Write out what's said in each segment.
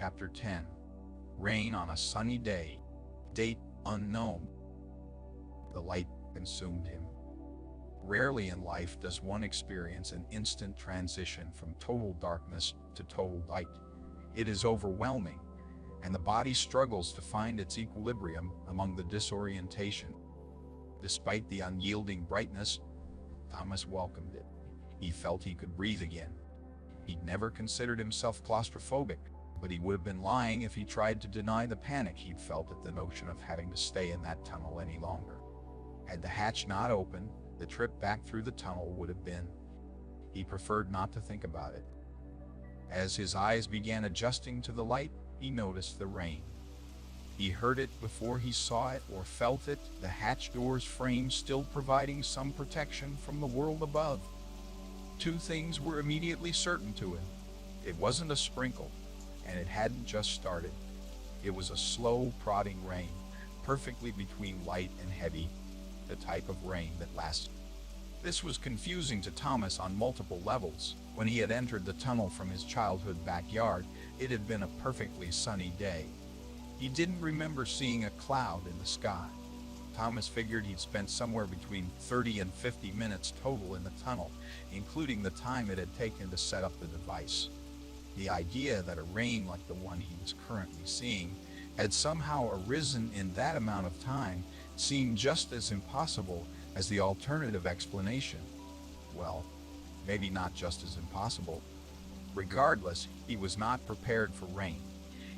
Chapter 10. Rain on a sunny day. Date unknown. The light consumed him. Rarely in life does one experience an instant transition from total darkness to total light. It is overwhelming, and the body struggles to find its equilibrium among the disorientation. Despite the unyielding brightness, Thomas welcomed it. He felt he could breathe again. He'd never considered himself claustrophobic, but he would have been lying if he tried to deny the panic he'd felt at the notion of having to stay in that tunnel any longer. Had the hatch not opened, the trip back through the tunnel would have been. He preferred not to think about it. As his eyes began adjusting to the light, he noticed the rain. He heard it before he saw it or felt it, the hatch door's frame still providing some protection from the world above. Two things were immediately certain to him. It wasn't a sprinkle, and it hadn't just started. It was a slow, prodding rain, perfectly between light and heavy, the type of rain that lasts. This was confusing to Thomas on multiple levels. When he had entered the tunnel from his childhood backyard, it had been a perfectly sunny day. He didn't remember seeing a cloud in the sky. Thomas figured he'd spent somewhere between 30 and 50 minutes total in the tunnel, including the time it had taken to set up the device. The idea that a rain like the one he was currently seeing had somehow arisen in that amount of time seemed just as impossible as the alternative explanation. Well, maybe not just as impossible. Regardless, he was not prepared for rain.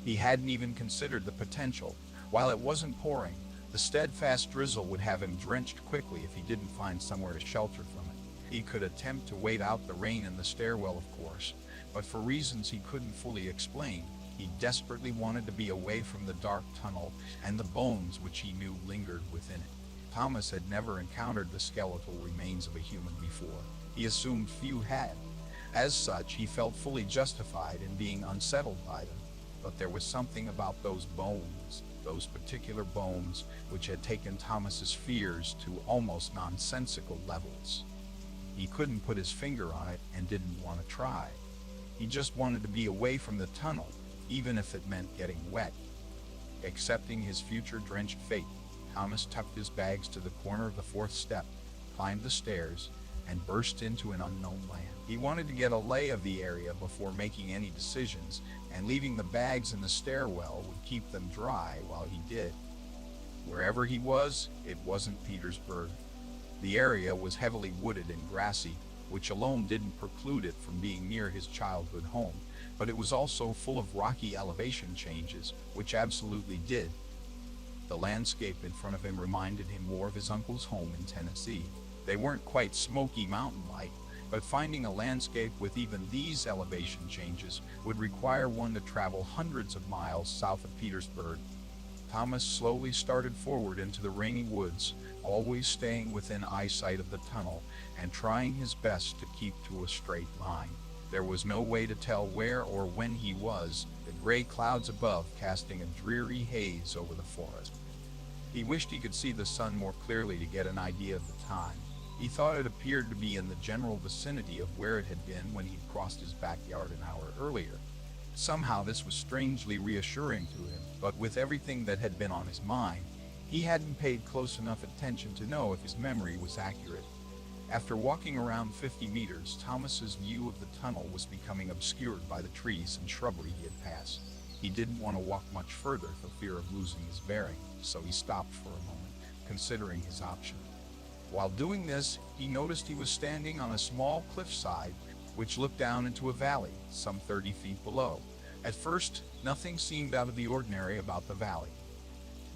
He hadn't even considered the potential. While it wasn't pouring, the steadfast drizzle would have him drenched quickly if he didn't find somewhere to shelter from it. He could attempt to wait out the rain in the stairwell, of course, but for reasons he couldn't fully explain, he desperately wanted to be away from the dark tunnel and the bones which he knew lingered within it. Thomas had never encountered the skeletal remains of a human before. He assumed few had. As such, he felt fully justified in being unsettled by them. But there was something about those bones, those particular bones, which had taken Thomas's fears to almost nonsensical levels. He couldn't put his finger on it and didn't want to try. He just wanted to be away from the tunnel, even if it meant getting wet. Accepting his future drenched fate, Thomas tucked his bags to the corner of the fourth step, climbed the stairs, and burst into an unknown land. He wanted to get a lay of the area before making any decisions, and leaving the bags in the stairwell would keep them dry while he did. Wherever he was, it wasn't Petersburg. The area was heavily wooded and grassy, which alone didn't preclude it from being near his childhood home, but it was also full of rocky elevation changes, which absolutely did. The landscape in front of him reminded him more of his uncle's home in Tennessee. They weren't quite Smoky Mountain-like, but finding a landscape with even these elevation changes would require one to travel hundreds of miles south of Petersburg. Thomas slowly started forward into the rainy woods, always staying within eyesight of the tunnel and trying his best to keep to a straight line. There was no way to tell where or when he was, the gray clouds above casting a dreary haze over the forest. He wished he could see the sun more clearly to get an idea of the time. He thought it appeared to be in the general vicinity of where it had been when he'd crossed his backyard an hour earlier. Somehow this was strangely reassuring to him, but with everything that had been on his mind, he hadn't paid close enough attention to know if his memory was accurate. After walking around 50 meters, Thomas's view of the tunnel was becoming obscured by the trees and shrubbery he had passed. He didn't want to walk much further for fear of losing his bearing, so he stopped for a moment, considering his options. While doing this, he noticed he was standing on a small cliffside which looked down into a valley, some 30 feet below. At first, nothing seemed out of the ordinary about the valley.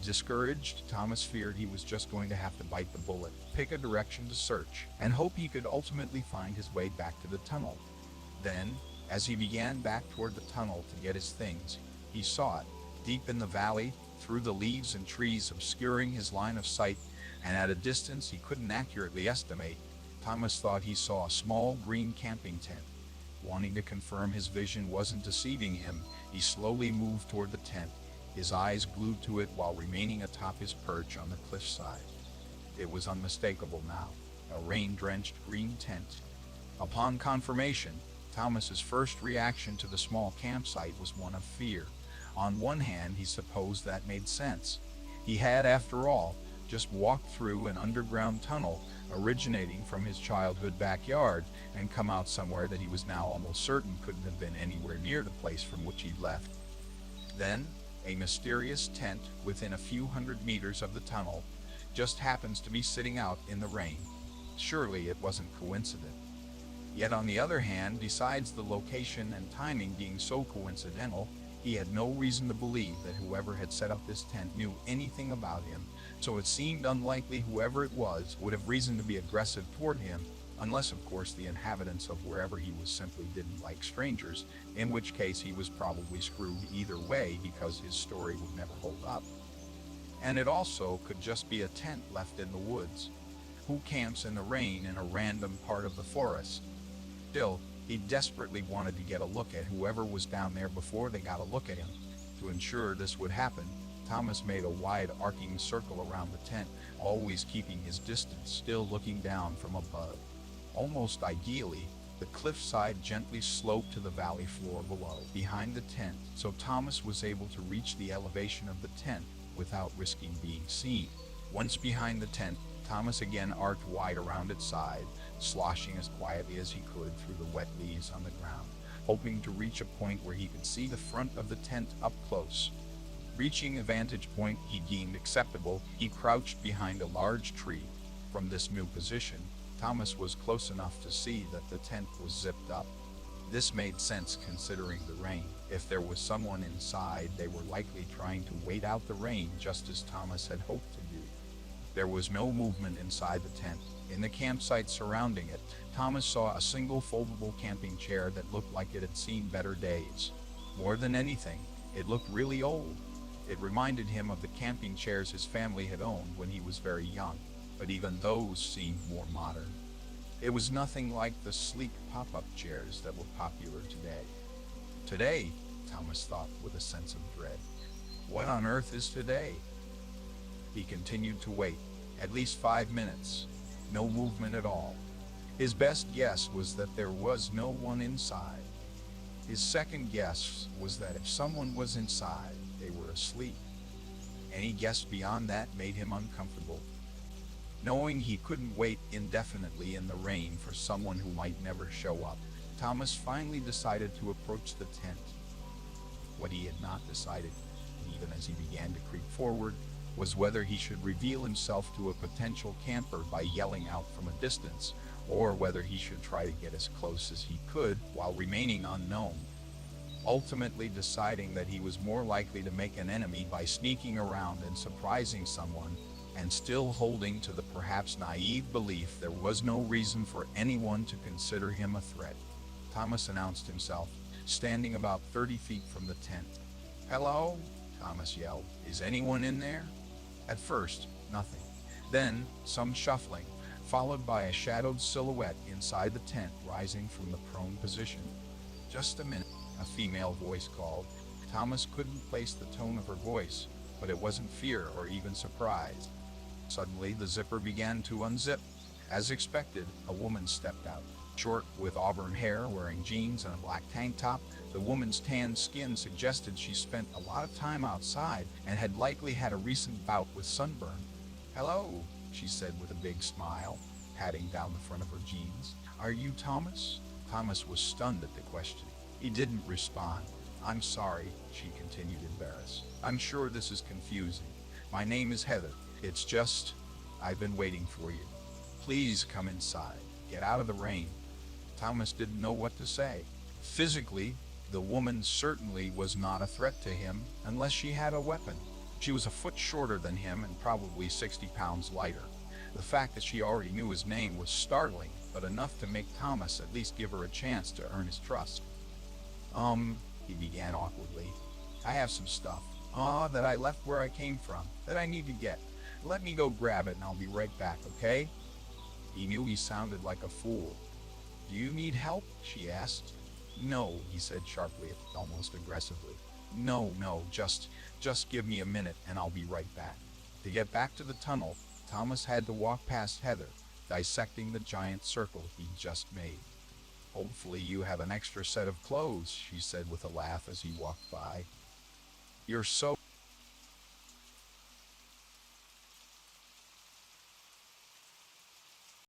Discouraged, Thomas feared he was just going to have to bite the bullet, pick a direction to search, and hope he could ultimately find his way back to the tunnel. Then, as he began back toward the tunnel to get his things, he saw it, deep in the valley, through the leaves and trees obscuring his line of sight, and at a distance he couldn't accurately estimate. Thomas thought he saw a small green camping tent. Wanting to confirm his vision wasn't deceiving him, he slowly moved toward the tent, his eyes glued to it while remaining atop his perch on the cliffside. It was unmistakable now, a rain-drenched green tent. Upon confirmation, Thomas's first reaction to the small campsite was one of fear. On one hand, he supposed that made sense. He had, after all, just walked through an underground tunnel originating from his childhood backyard and come out somewhere that he was now almost certain couldn't have been anywhere near the place from which he'd left. Then, a mysterious tent within a few hundred meters of the tunnel just happens to be sitting out in the rain. Surely it wasn't coincident. Yet on the other hand, besides the location and timing being so coincidental, he had no reason to believe that whoever had set up this tent knew anything about him, so it seemed unlikely whoever it was would have reason to be aggressive toward him, unless of course the inhabitants of wherever he was simply didn't like strangers, in which case he was probably screwed either way because his story would never hold up. And it also could just be a tent left in the woods. Who camps in the rain in a random part of the forest? Still, he desperately wanted to get a look at whoever was down there before they got a look at him. To ensure this would happen, Thomas made a wide arcing circle around the tent, always keeping his distance, still looking down from above. Almost ideally, the cliffside gently sloped to the valley floor below, behind the tent, so Thomas was able to reach the elevation of the tent without risking being seen. Once behind the tent, Thomas again arced wide around its side, sloshing as quietly as he could through the wet leaves on the ground, hoping to reach a point where he could see the front of the tent up close. Reaching a vantage point he deemed acceptable, he crouched behind a large tree. From this new position, Thomas was close enough to see that the tent was zipped up. This made sense considering the rain. If there was someone inside, they were likely trying to wait out the rain just as Thomas had hoped to do. There was no movement inside the tent. In the campsite surrounding it, Thomas saw a single foldable camping chair that looked like it had seen better days. More than anything, it looked really old. It reminded him of the camping chairs his family had owned when he was very young, but even those seemed more modern. It was nothing like the sleek pop-up chairs that were popular today. Today, Thomas thought with a sense of dread. What on earth is today? He continued to wait, at least 5 minutes. No movement at all. His best guess was that there was no one inside. His second guess was that if someone was inside, they were asleep. Any guess beyond that made him uncomfortable. Knowing he couldn't wait indefinitely in the rain for someone who might never show up, Thomas finally decided to approach the tent. What he had not decided, even as he began to creep forward, was whether he should reveal himself to a potential camper by yelling out from a distance, or whether he should try to get as close as he could while remaining unknown. Ultimately deciding that he was more likely to make an enemy by sneaking around and surprising someone, and still holding to the perhaps naive belief there was no reason for anyone to consider him a threat, Thomas announced himself, standing about 30 feet from the tent. "Hello?" Thomas yelled. "Is anyone in there?" At first, nothing. Then, some shuffling, followed by a shadowed silhouette inside the tent rising from the prone position. "Just a minute," a female voice called. Thomas couldn't place the tone of her voice, but it wasn't fear or even surprise. Suddenly, the zipper began to unzip. As expected, a woman stepped out. Short, with auburn hair, wearing jeans and a black tank top, the woman's tanned skin suggested she spent a lot of time outside and had likely had a recent bout with sunburn. "Hello," she said with a big smile, patting down the front of her jeans. "Are you Thomas?" Thomas was stunned at the question. He didn't respond. "I'm sorry," she continued, embarrassed. "I'm sure this is confusing. My name is Heather. It's just, I've been waiting for you. Please come inside. Get out of the rain." Thomas didn't know what to say. Physically, the woman certainly was not a threat to him unless she had a weapon. She was a foot shorter than him and probably 60 pounds lighter. The fact that she already knew his name was startling, but enough to make Thomas at least give her a chance to earn his trust. He began awkwardly. "I have some stuff, that I left where I came from, that I need to get. Let me go grab it and I'll be right back, okay?" He knew he sounded like a fool. "Do you need help?" she asked. "No," he said sharply, almost aggressively. No, just give me a minute and I'll be right back." To get back to the tunnel, Thomas had to walk past Heather, dissecting the giant circle he'd just made. "Hopefully you have an extra set of clothes," she said with a laugh as he walked by. You're so